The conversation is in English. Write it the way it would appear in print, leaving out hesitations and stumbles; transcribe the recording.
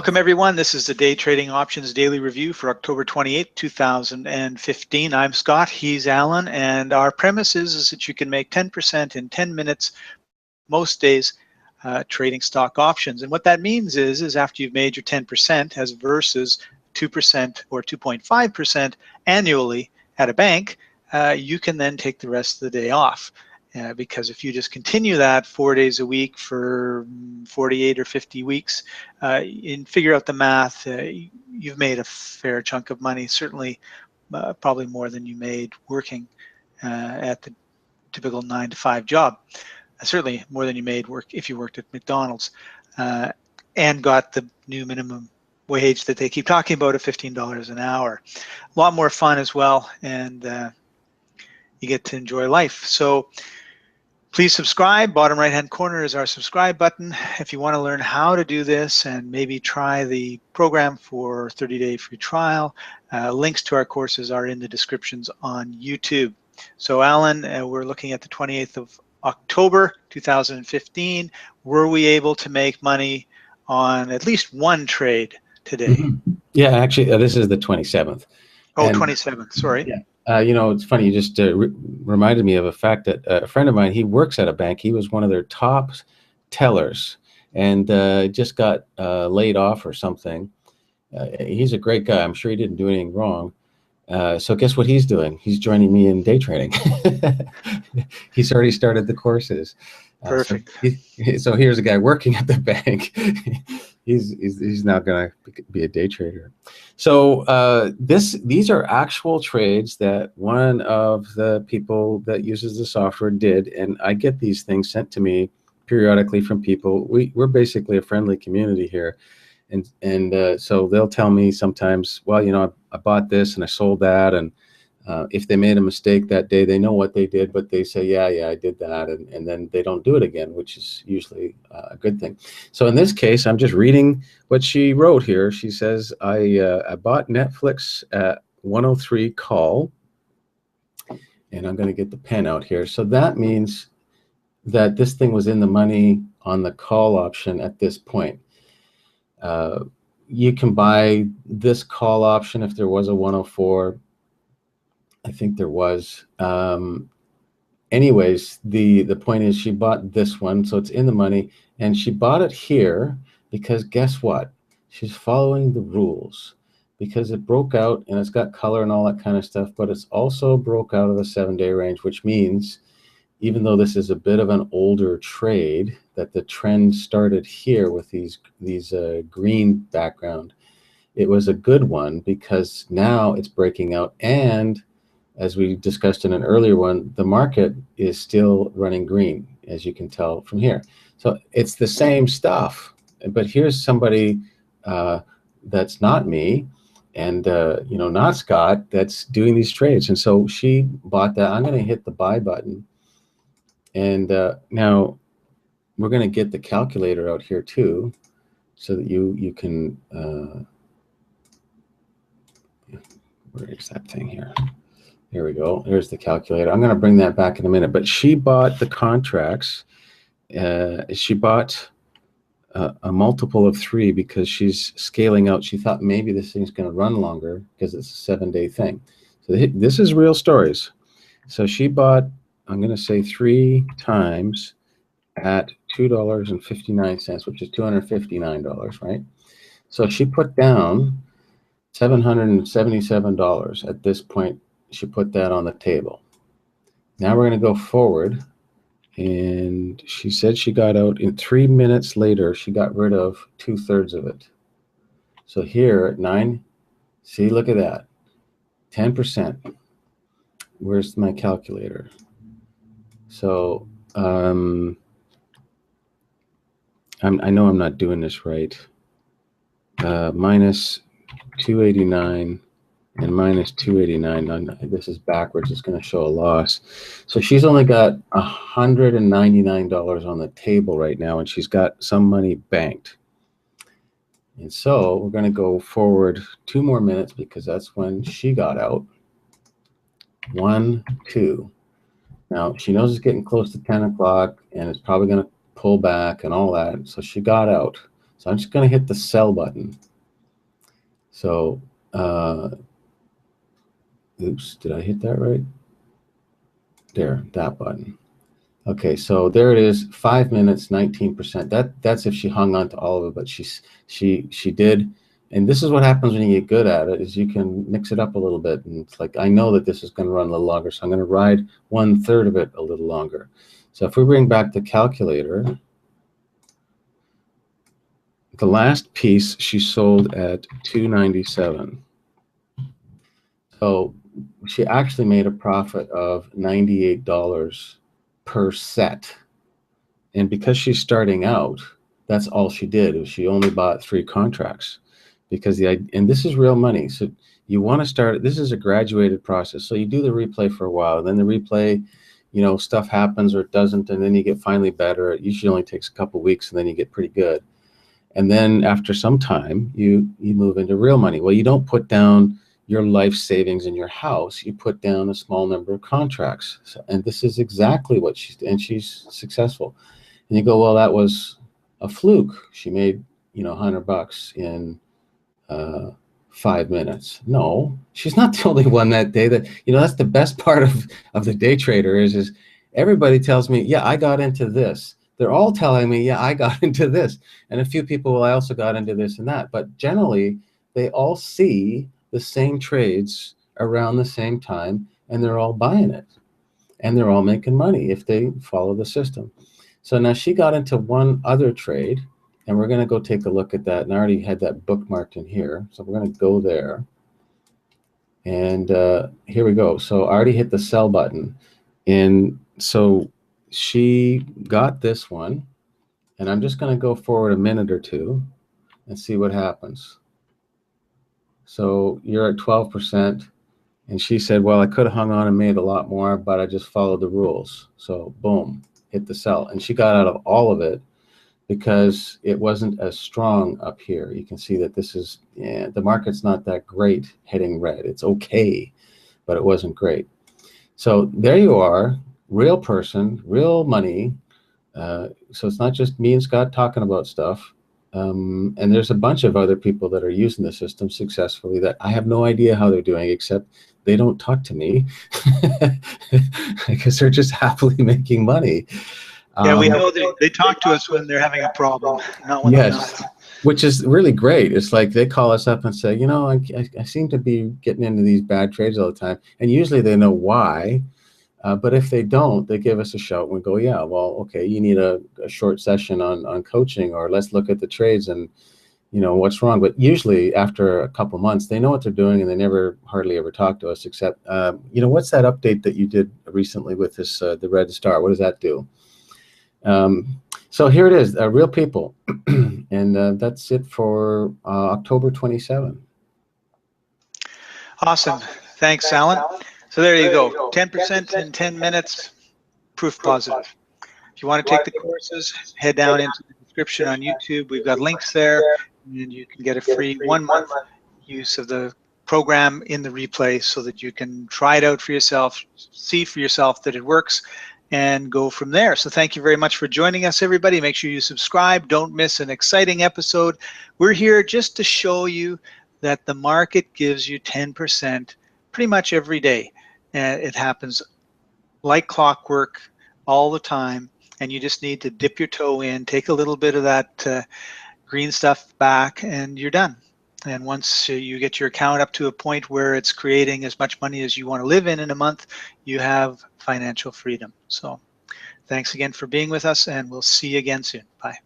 Welcome everyone. This is the Day Trading Options Daily Review for October 28th, 2015. I'm Scott, he's Alan, and our premise is that you can make 10% in 10 minutes most days trading stock options. And what that means is after you've made your 10% as versus 2% or 2.5% annually at a bank, you can then take the rest of the day off. Because if you just continue that 4 days a week for 48 or 50 weeks and figure out the math, you've made a fair chunk of money, certainly probably more than you made working at the typical 9-to-5 job. Certainly more than you made if you worked at McDonald's and got the new minimum wage that they keep talking about of $15 an hour. A lot more fun as well, and you get to enjoy life. So please subscribe. Bottom right hand corner is our subscribe button. If you want to learn how to do this and maybe try the program for 30-day free trial, links to our courses are in the descriptions on YouTube. So Alan, we're looking at the 28th of October 2015. Were we able to make money on at least one trade today? Yeah, actually, this is the 27th. Oh, 27th, sorry. Yeah. You know, it's funny, you just reminded me of a fact that a friend of mine, he works at a bank. He was one of their top tellers and just got laid off or something. He's a great guy. I'm sure he didn't do anything wrong. So guess what he's doing? He's joining me in day trading. He's already started the courses. Perfect. So here's a guy working at the bank. He's now going to be a day trader. So these are actual trades that one of the people that uses the software did, and I get these things sent to me periodically from people. We're basically a friendly community here, and so they'll tell me sometimes, well, you know, I bought this and I sold that, and if they made a mistake that day, they know what they did, but they say, yeah, I did that, and then they don't do it again, which is usually a good thing. So in this case, I'm just reading what she wrote here. She says, I bought Netflix at 103 call, and I'm going to get the pen out here. So that means that this thing was in the money on the call option at this point. You can buy this call option if there was a 104. I think there was. Anyways, the point is she bought this one, so it's in the money, and she bought it here because guess what? She's following the rules because it broke out and it's got color and all that kind of stuff, but it's also broke out of the 7-day range, which means even though this is a bit of an older trade, that the trend started here with these green background, it was a good one because now it's breaking out, and as we discussed in an earlier one, the market is still running green, as you can tell from here. So it's the same stuff, but here's somebody that's not me and you know, not Scott, that's doing these trades. And so she bought that. I'm going to hit the buy button, and now we're going to get the calculator out here too, so that you can where is that thing here? Here we go. Here's the calculator. I'm going to bring that back in a minute. But she bought the contracts. She bought a multiple of 3 because she's scaling out. She thought maybe this thing's going to run longer because it's a 7-day thing. So this is real stories. So she bought, I'm going to say 3 times at $2.59, which is $259, right? So she put down $777 at this point. She put that on the table. Now we're going to go forward, and she said she got out in 3 minutes later. She got rid of 2/3 of it. So here at 9, see, look at that, 10%. Where's my calculator? So I know I'm not doing this right. Minus 289. And minus 289. This is backwards. It's going to show a loss. So she's only got $199 on the table right now, and she's got some money banked. And so we're going to go forward 2 more minutes because that's when she got out. 1, 2. Now she knows it's getting close to 10 o'clock, and it's probably going to pull back and all that. So she got out. So I'm just going to hit the sell button. So, oops, did I hit that right? There, that button. Okay, so there it is, 5 minutes, 19%. That's if she hung on to all of it, but she did. And this is what happens when you get good at it, is you can mix it up a little bit. And it's like, I know that this is going to run a little longer, so I'm going to ride 1/3 of it a little longer. So if we bring back the calculator, the last piece she sold at $2.97. So she actually made a profit of $98 per set. And because she's starting out, that's all she did. She only bought 3 contracts. And this is real money. So you want to start, this is a graduated process. So you do the replay for a while, and then the replay, stuff happens or it doesn't, and then you get finally better. It usually only takes a couple weeks, and then you get pretty good. And then after some time, you move into real money. Well, you don't put down your life savings in your house. You put down a small number of contracts. And this is exactly what she's successful. And you go, well, that was a fluke. She made, $100 in 5 minutes. No, she's not the only one that day. That's the best part of the day trader is everybody tells me, yeah, I got into this. They're all telling me, yeah, I got into this. And a few people, well, I also got into this and that. But generally, they all see the same trades around the same time, and they're all buying it. And they're all making money if they follow the system. So now she got into one other trade, and we're going to go take a look at that. And I already had that bookmarked in here. So we're going to go there. And here we go. So I already hit the sell button. And so she got this one. And I'm just going to go forward a minute or two and see what happens. So you're at 12%. And she said, well, I could have hung on and made a lot more, but I just followed the rules. So boom, hit the sell. And she got out of all of it because it wasn't as strong up here. You can see that this is, the market's not that great heading red. It's okay, but it wasn't great. So there you are, real person, real money. So it's not just me and Scott talking about stuff. And there's a bunch of other people that are using the system successfully that I have no idea how they're doing, except they don't talk to me because they're just happily making money. Yeah, we know they talk to us when they're having a problem, not when they're not. Which is really great. It's like they call us up and say, I seem to be getting into these bad trades all the time. And usually they know why. But if they don't, they give us a shout and we go, yeah, well, okay, you need a short session on coaching, or let's look at the trades and, what's wrong. But usually after a couple months, they know what they're doing, and they hardly ever talk to us except, what's that update that you did recently with this, the red star? What does that do? So here it is, real people. And that's it for October 27. Awesome. Thanks, Alan. So there you go, 10% in 10 minutes, proof positive. If you want to take the courses, head down into the description on YouTube. We've got links there, and you can get a free 1-month use of the program in the replay so that you can try it out for yourself, see for yourself that it works, and go from there. So thank you very much for joining us, everybody. Make sure you subscribe. Don't miss an exciting episode. We're here just to show you that the market gives you 10% pretty much every day. And it happens like clockwork all the time, and you just need to dip your toe in, take a little bit of that green stuff back, and you're done. And once you get your account up to a point where it's creating as much money as you want to live in a month, you have financial freedom. So thanks again for being with us, and we'll see you again soon. Bye.